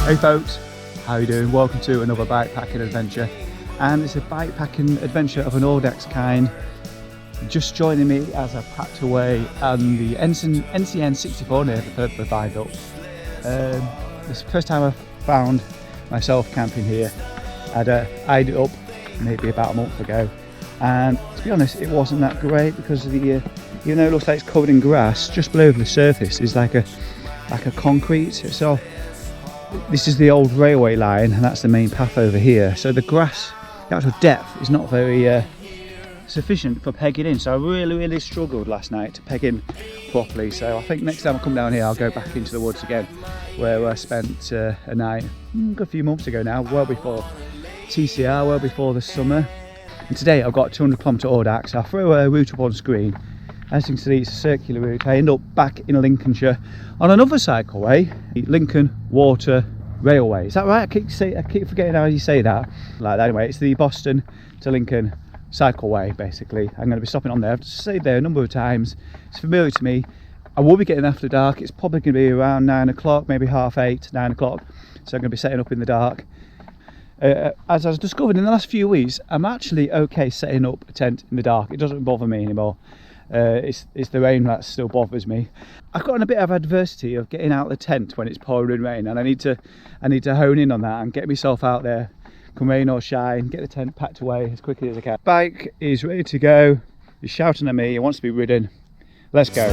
Hey folks, how you doing? Welcome to another bikepacking adventure, and it's a bikepacking adventure of an Audax kind. Just joining me as I packed away on the NCN 64 near the viaduct. This is the first time I've found myself camping here. I'd eyed it up maybe about a month ago, and to be honest it wasn't that great because of the even though it looks like it's covered in grass, just below the surface is like a concrete. So this is the old railway line and that's the main path over here, so the grass, the actual depth is not very sufficient for pegging in, so I really struggled last night to peg in properly. So I think next time I come down here I'll go back into the woods again where I spent a night a few months ago now, well before TCR, well before the summer. And today I've got a 200km Audax. I'll throw a route up on screen. As you can see, it's a circular route. I end up back in Lincolnshire on another cycleway, Lincoln Water Railway. Is that right? I keep forgetting how you say that. Like that. Anyway, it's the Boston to Lincoln cycleway basically. I'm going to be stopping on there. I've stayed there a number of times. It's familiar to me. I will be getting after dark. It's probably going to be around 9 o'clock, maybe 8:30, 9 o'clock. So I'm going to be setting up in the dark. As I've discovered in the last few weeks, I'm actually okay setting up a tent in the dark. It doesn't bother me anymore. It's the rain that still bothers me. I've got in a bit of adversity of getting out of the tent when it's pouring rain, and I need to hone in on that and get myself out there, come rain or shine, get the tent packed away as quickly as I can. Bike is ready to go. He's shouting at me. He wants to be ridden. Let's go.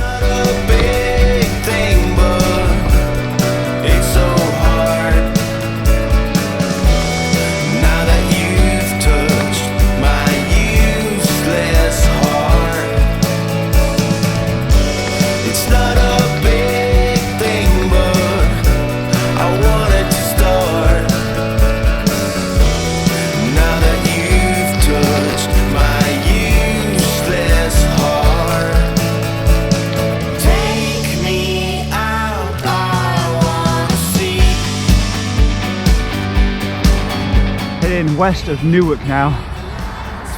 West of Newark now,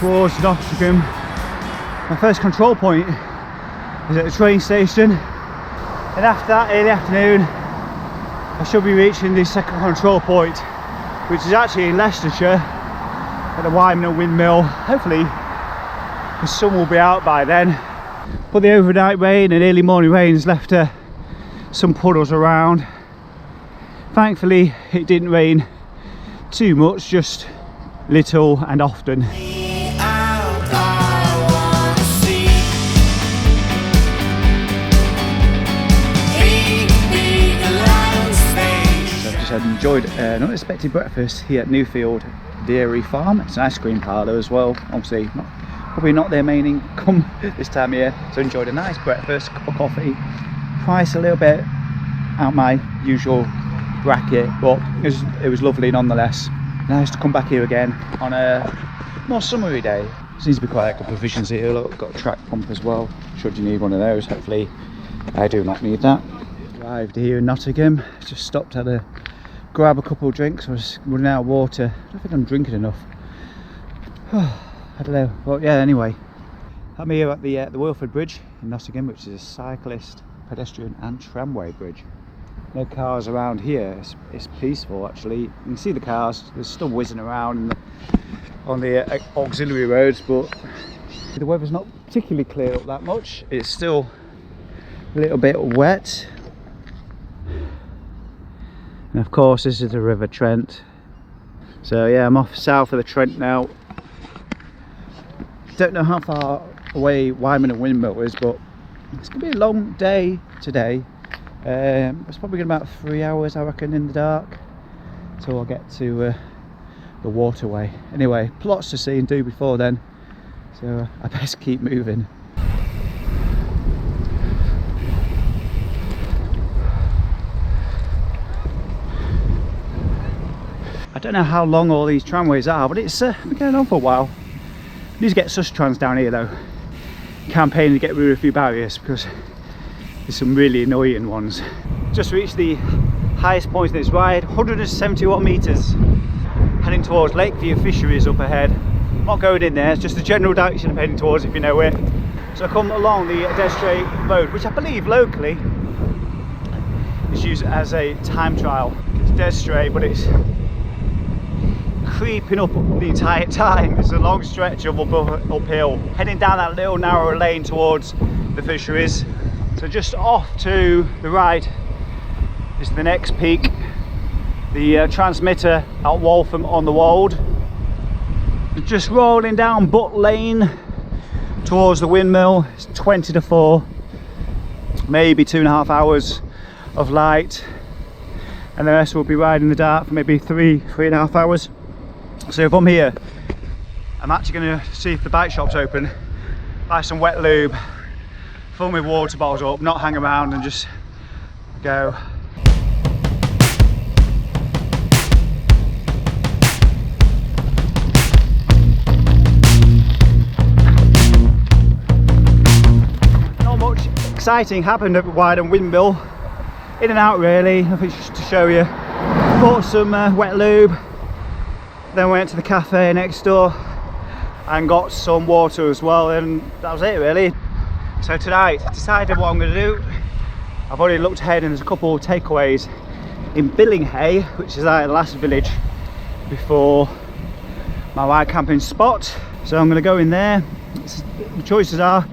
towards Nottingham. My first control point is at the train station, and after that, early afternoon, I should be reaching the second control point, which is actually in Leicestershire at the Wyman Windmill. Hopefully the sun will be out by then, but the overnight rain and early morning rain has left some puddles around. Thankfully it didn't rain too much, just little and often. So I've just enjoyed an unexpected breakfast here at Newfield Dairy Farm. It's an ice cream parlour as well, obviously probably not their main income this time of year, so enjoyed a nice breakfast, cup of coffee. Price a little bit out my usual bracket, but it was lovely nonetheless. Nice to come back here again on a more summery day. Seems to be quite a good provisions here. Look, got a track pump as well, should you need one of those. Hopefully I do not need that. Arrived here in Nottingham, just stopped at grab a couple of drinks. I was running out of water. I don't think I'm drinking enough. I don't know, but yeah, anyway, I'm here at the Wilford Bridge in Nottingham, which is a cyclist, pedestrian and tramway bridge. No cars around here. It's peaceful actually. You can see the cars, there's still whizzing around on the auxiliary roads, but the weather's not particularly clear up that much. It's still a little bit wet, and of course this is the River Trent. So yeah, I'm off south of the Trent now. Don't know how far away Wyman Windmill is, but it's gonna be a long day today. It's probably going to be about 3 hours I reckon in the dark till I get to the waterway. Anyway, lots to see and do before then, so I best keep moving. I don't know how long all these tramways are, but it's been going on for a while. Need to get Sustrans down here though, campaigning to get rid of a few barriers because there's some really annoying ones. Just reached the highest point in this ride, 171 metres, heading towards Lakeview Fisheries up ahead. I'm not going in there, it's just the general direction I'm heading towards if you know it. So I come along the Destre Road, which I believe locally is used as a time trial. dead straight, but it's creeping up the entire time. It's a long stretch of uphill, heading down that little narrow lane towards the fisheries. So just off to the right is the next peak, the transmitter at Waltham on the Wold. Just rolling down Butt Lane towards the windmill. It's 20 to 4, maybe 2.5 hours of light, and the rest will be riding in the dark for maybe 3.5 hours. So if I'm here, I'm actually going to see if the bike shop's open, buy some wet lube, fill my water bottles up, not hang around and just go. Not much exciting happened at Wyden Windmill. In and out really, nothing just to show you. Bought some wet lube, then went to the cafe next door and got some water as well, and that was it really. So tonight, decided what I'm going to do. I've already looked ahead and there's a couple of takeaways in Billinghay, which is like the last village before my wild camping spot. So I'm going to go in there. The choices are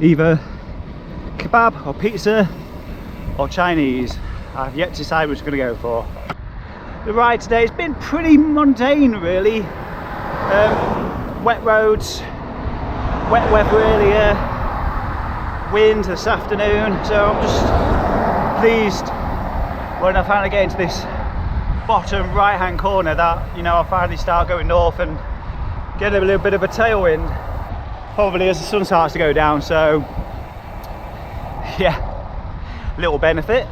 either kebab or pizza or Chinese. I've yet to decide which I'm going to go for. The ride today has been pretty mundane really. Wet roads, wet weather earlier, wind this afternoon, so I'm just pleased when I finally get into this bottom right hand corner that, you know, I finally start going north and get a little bit of a tailwind, probably as the sun starts to go down, so yeah, little benefit.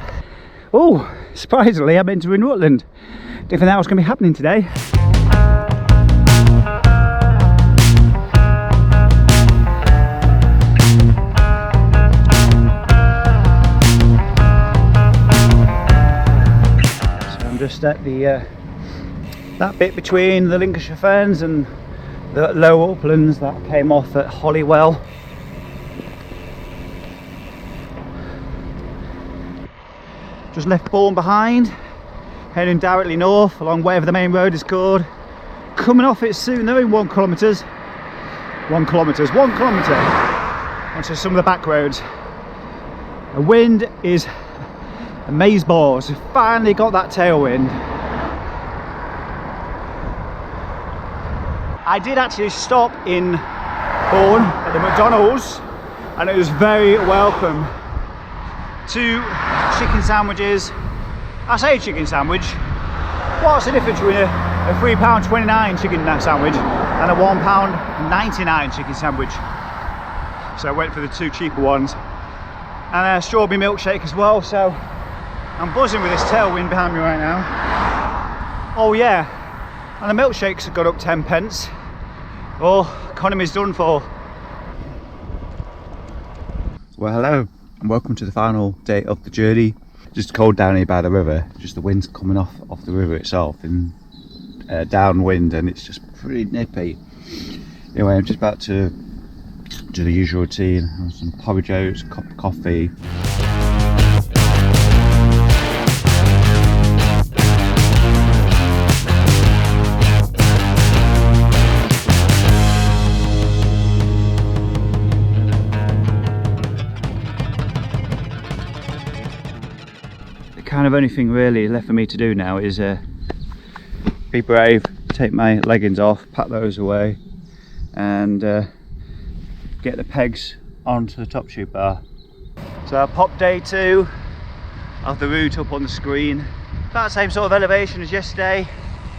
Oh, surprisingly I'm entering Rutland. Didn't think that was going to be happening today. Just at the that bit between the Lincolnshire Fens and the low uplands that came off at Holywell. Just left Bourne behind, heading directly north along whatever the main road is called. Coming off it soon though in 1 kilometre onto some of the back roads. The wind is amaze balls. We finally got that tailwind. I did actually stop in Bourne at the McDonald's and it was very welcome. 2 chicken sandwiches. I say chicken sandwich. What's the difference between a £3.29 chicken sandwich and a £1.99 chicken sandwich? So I went for the 2 cheaper ones. And a strawberry milkshake as well, so I'm buzzing with this tailwind behind me right now. Oh yeah, and the milkshakes have got up 10 pence. Oh, economy's done for. Well, hello and welcome to the final day of the journey. Just cold down here by the river, just the wind's coming off the river itself and downwind, and it's just pretty nippy. Anyway, I'm just about to do the usual routine, have some porridge oats, a cup of coffee. Kind of only thing really left for me to do now is be brave, take my leggings off, pack those away and get the pegs onto the top tube bar. So I popped day 2 of the route up on the screen. About the same sort of elevation as yesterday,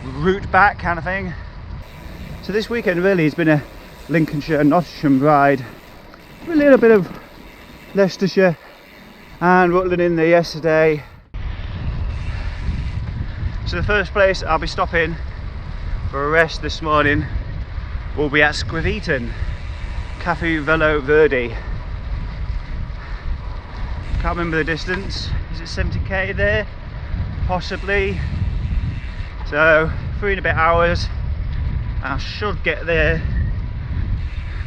route back kind of thing. So this weekend really has been a Lincolnshire and Nottingham ride, with a little bit of Leicestershire and Rutland in there yesterday. So the first place I'll be stopping for a rest this morning will be at Scriveton, Cafe Velo Verde. Can't remember the distance, is it 70k there? Possibly. So 3 and a bit hours. I should get there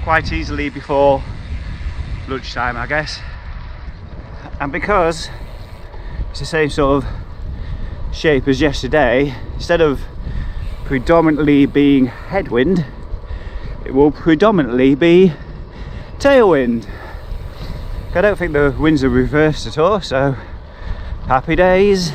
quite easily before lunchtime, I guess. And because it's the same sort of shape as yesterday. Instead of predominantly being headwind, it will predominantly be tailwind. I don't think the winds are reversed at all, so happy days.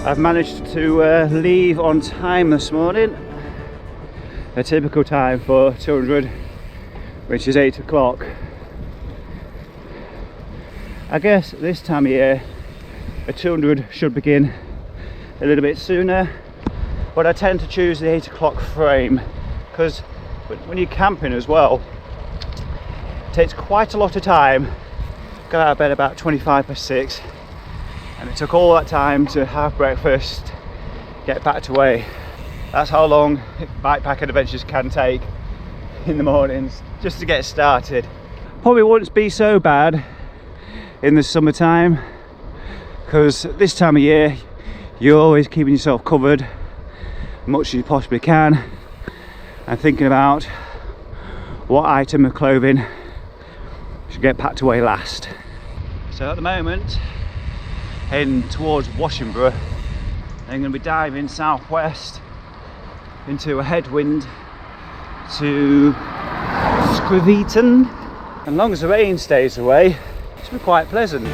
I've managed to leave on time this morning, a typical time for 200, which is 8 o'clock. I guess this time of year a 200 should begin a little bit sooner, but I tend to choose the 8 o'clock frame because when you're camping as well, it takes quite a lot of time. Got out of bed about 25 past 6, and it took all that time to have breakfast, get packed away. That's how long bikepacking adventures can take in the mornings, just to get started. Probably wouldn't be so bad in the summertime, because this time of year you're always keeping yourself covered as much as you possibly can and thinking about what item of clothing should get packed away last. So at the moment, heading towards Washington, I'm going to be diving southwest into a headwind to Scriveton. As long as the rain stays away, it should be quite pleasant.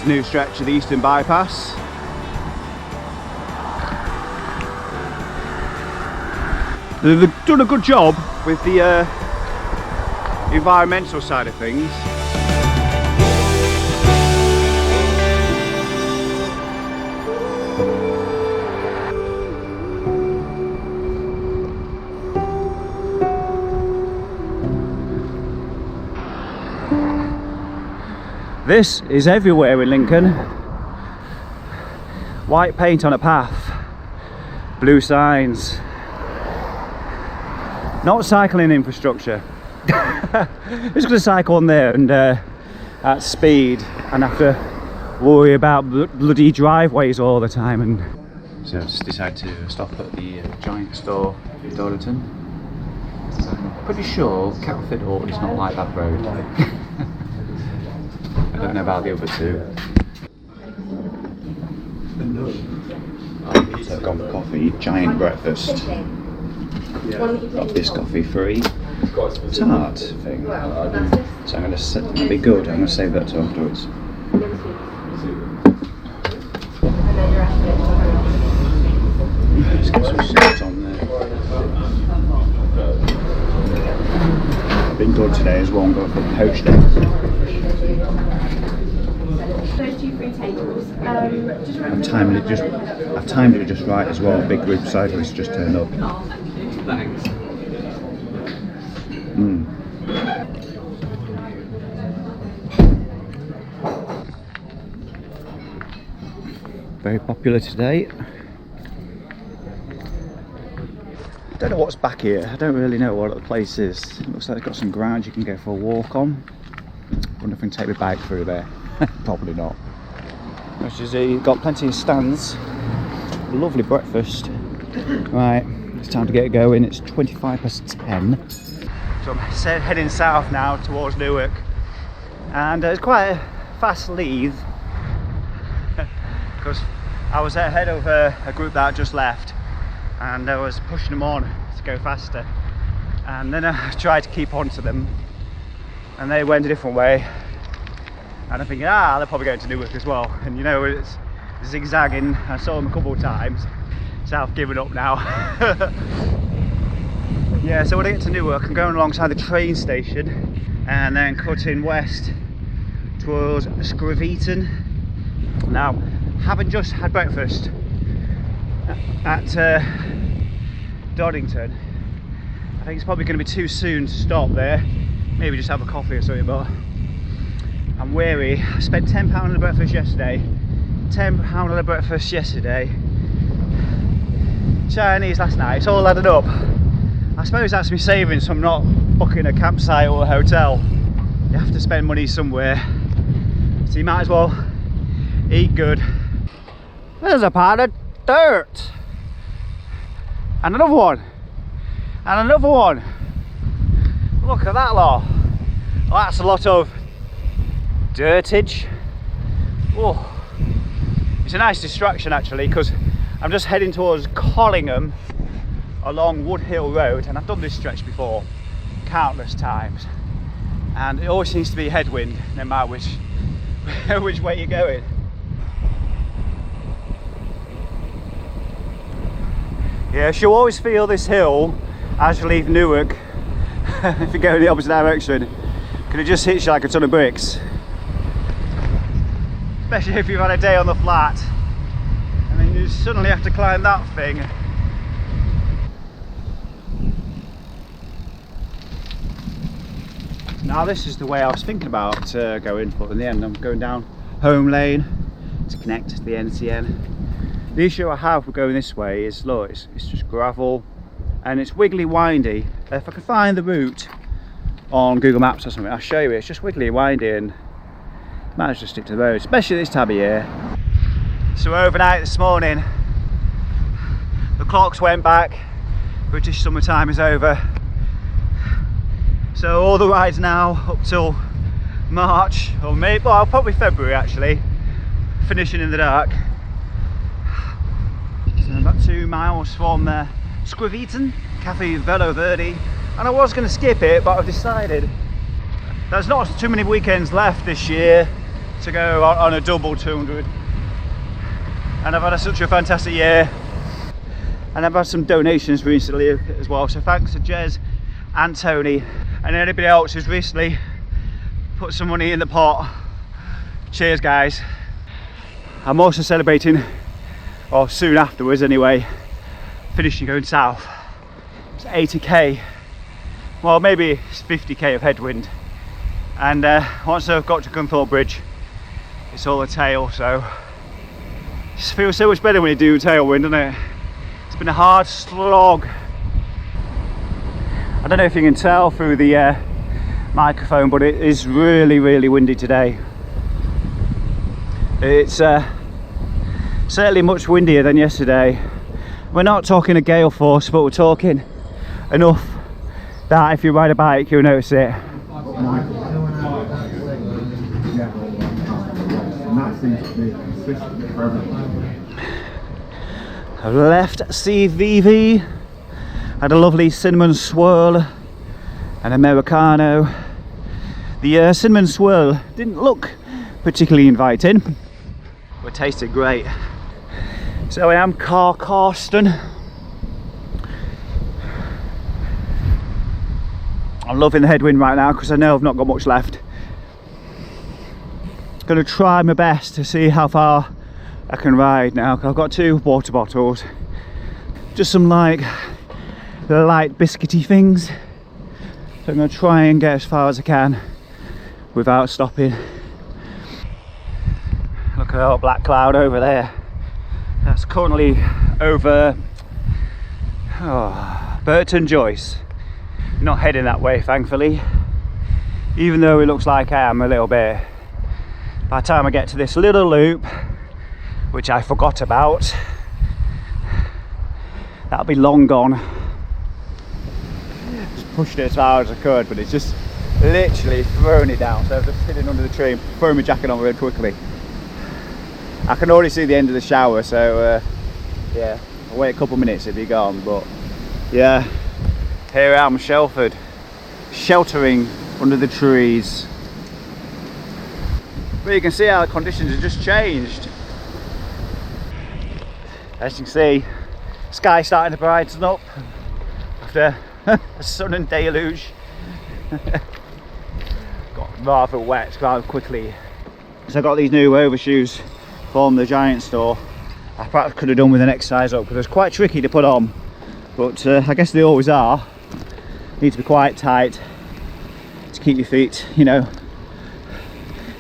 New stretch of the Eastern Bypass. They've done a good job with the environmental side of things. This is everywhere in Lincoln. White paint on a path, blue signs. Not cycling infrastructure. Just going to cycle on there and at speed and have to worry about bloody driveways all the time. And so I just decided to stop at the giant store in Darlington. I'm pretty sure Cattle Fiddle is not like that road. I don't know about the other two. So I've gone for coffee, giant breakfast. Got this coffee free tart thing. So I'm going to set that'll be good. I'm going to save that till afterwards. Let's get some salt on there. Been good today as well. I'm going for poached eggs. Those 2 free tables. I've timed it just right as well. Big group cyclists just turned up. Thanks. Very popular today. I don't know what's back here. I don't really know what the place is. It looks like it's got some ground you can go for a walk on. Wonder if I can take my bike through there. Probably not. As you see, got plenty of stands. Lovely breakfast. Right, it's time to get going. It's 25 past 10. So I'm heading south now towards Newark. And it's quite a fast leave. Because I was ahead of a group that just left. And I was pushing them on to go faster. And then I tried to keep on to them. And they went a different way. And I'm thinking, they're probably going to Newark as well. And you know, it's zigzagging. I saw them a couple of times, so I've given up now. Yeah, so when I get to Newark, I'm going alongside the train station and then cutting west towards Scriveton. Now, having just had breakfast at Doddington, I think it's probably going to be too soon to stop there. Maybe just have a coffee or something, but I'm weary. I spent £10 on the breakfast yesterday. £10 on the breakfast yesterday. Chinese last night. It's all added up. I suppose that's me savings from not booking a campsite or a hotel. You have to spend money somewhere, so you might as well eat good. There's a pile of dirt. And another one. And another one. Look at that lot. Well, that's a lot of dirtage. Oh, it's a nice distraction actually, because I'm just heading towards Collingham along Wood Hill Road, and I've done this stretch before countless times, and it always seems to be headwind no matter which way you're going. Yeah, you'll always feel this hill as you leave Newark if you go in the opposite direction, because it just hits you like a ton of bricks. Especially if you've had a day on the flat and then you suddenly have to climb that thing. Now this is the way I was thinking about going, but in the end I'm going down Home Lane to connect to the NCN. The issue I have with going this way is, look, it's just gravel and it's wiggly windy. If I could find the route on Google Maps or something, I'll show you it. It's just wiggly windy and might as well stick to the road, especially this time of year. So overnight this morning, the clocks went back, British summertime is over. So all the rides now up till March, or maybe, well, probably February actually, finishing in the dark. So I'm about 2 miles from Scriveton, Cafe Velo Verde, and I was going to skip it, but I've decided there's not too many weekends left this year to go on a double 200, and I've had such a fantastic year, and I've had some donations recently as well, so thanks to Jez and Tony and anybody else who's recently put some money in the pot. Cheers guys. I'm also celebrating, or soon afterwards anyway, finishing going south. It's 80k, well maybe it's 50k of headwind, and once I've got to Gunthorpe Bridge it's all a tail, so it just feels so much better when you do tailwind, doesn't it? It's been a hard slog. I don't know if you can tell through the microphone, but it is really windy today. It's certainly much windier than yesterday. We're not talking a gale force, but we're talking enough that if you ride a bike you'll notice it. I left CVV, had a lovely cinnamon swirl and Americano. The cinnamon swirl didn't look particularly inviting, but it tasted great. So I am Carcarston. I'm loving the headwind right now because I know I've not got much left. Going to try my best to see how far I can ride now. I've got 2 water bottles, just some like light biscuity things, so I'm going to try and get as far as I can without stopping. Look at that black cloud over there. That's currently over Burton Joyce. Not heading that way thankfully, even though it looks like I am a little bit. By the time I get to this little loop, which I forgot about, that'll be long gone. Just pushed it as far as I could, but it's just literally thrown it down, so I'm just sitting under the tree and throwing my jacket on really quickly. I can already see the end of the shower, so yeah, I'll wait a couple of minutes if you're gone, but yeah, here I am sheltering under the trees. But you can see how the conditions have just changed. As you can see, sky starting to brighten up after a sudden deluge. Got rather wet rather quickly. So I got these new overshoes from the Giant store. I perhaps could have done with the next size up because it's quite tricky to put on, but I guess they always are. Need to be quite tight to keep your feet, you know,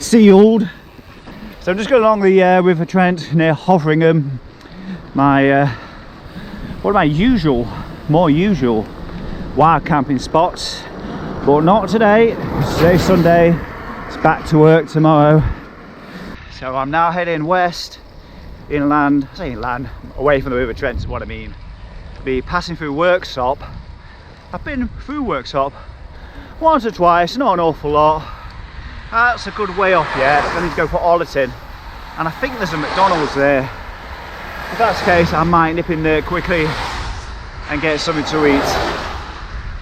sealed. So I'm just going along the River Trent near Hoveringham. My one of my more usual wild camping spots, but not today. Today's Sunday. It's back to work tomorrow. So I'm now heading west inland. I say inland, away from the River Trent is what I mean. Be passing through Worksop. I've been through Worksop once or twice, not an awful lot. That's a good way off yet. I need to go for Ollerton, and I think there's a McDonald's there. If that's the case, I might nip in there quickly and get something to eat.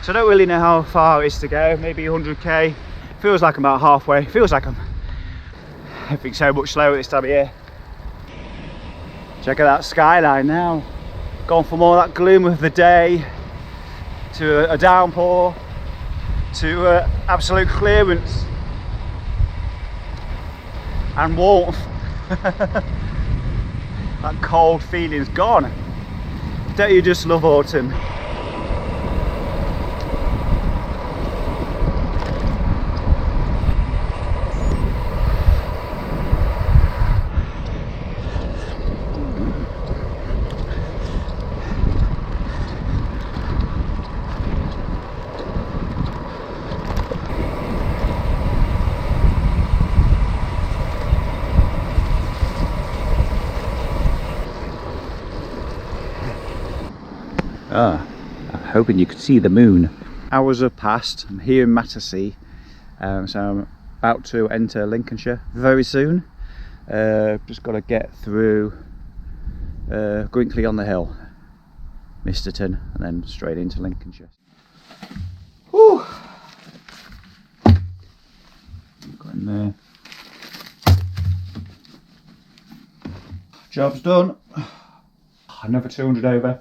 So I don't really know how far it is to go, maybe 100k. Feels like I'm about halfway. Feels like everything's so much slower this time of year. Check out that skyline now. Gone from all that gloom of the day to a downpour to absolute clearance and warmth. That cold feeling's gone. Don't you just love autumn? I'm hoping you could see the moon. Hours have passed. I'm here in Battersea, so I'm about to enter Lincolnshire very soon. Just got to get through Grinkley on the Hill, Misterton, and then straight into Lincolnshire. Whew. Got in there. Job's done. Another 200 over.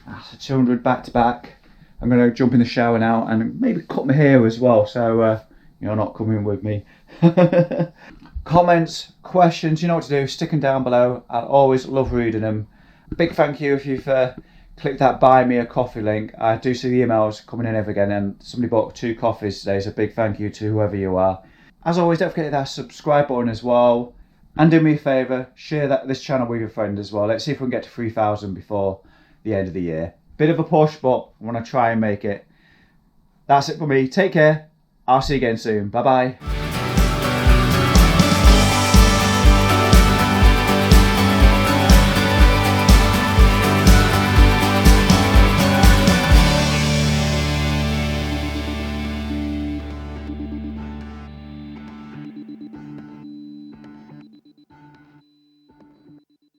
That's a 200 back to back. I'm going to jump in the shower now and maybe cut my hair as well, so you're not coming with me. Comments, questions, you know what to do, stick them down below. I'll always love reading them. Big thank you if you've clicked that buy me a coffee link. I do see the emails coming in every again, and somebody bought 2 coffees today, so big thank you to whoever you are. As always, don't forget that subscribe button as well, and do me a favour, share this channel with your friend as well. Let's see if we can get to 3,000 before the end of the year. Bit of a push, but I want to try and make it. That's it for me. Take care. I'll see you again soon. Bye bye.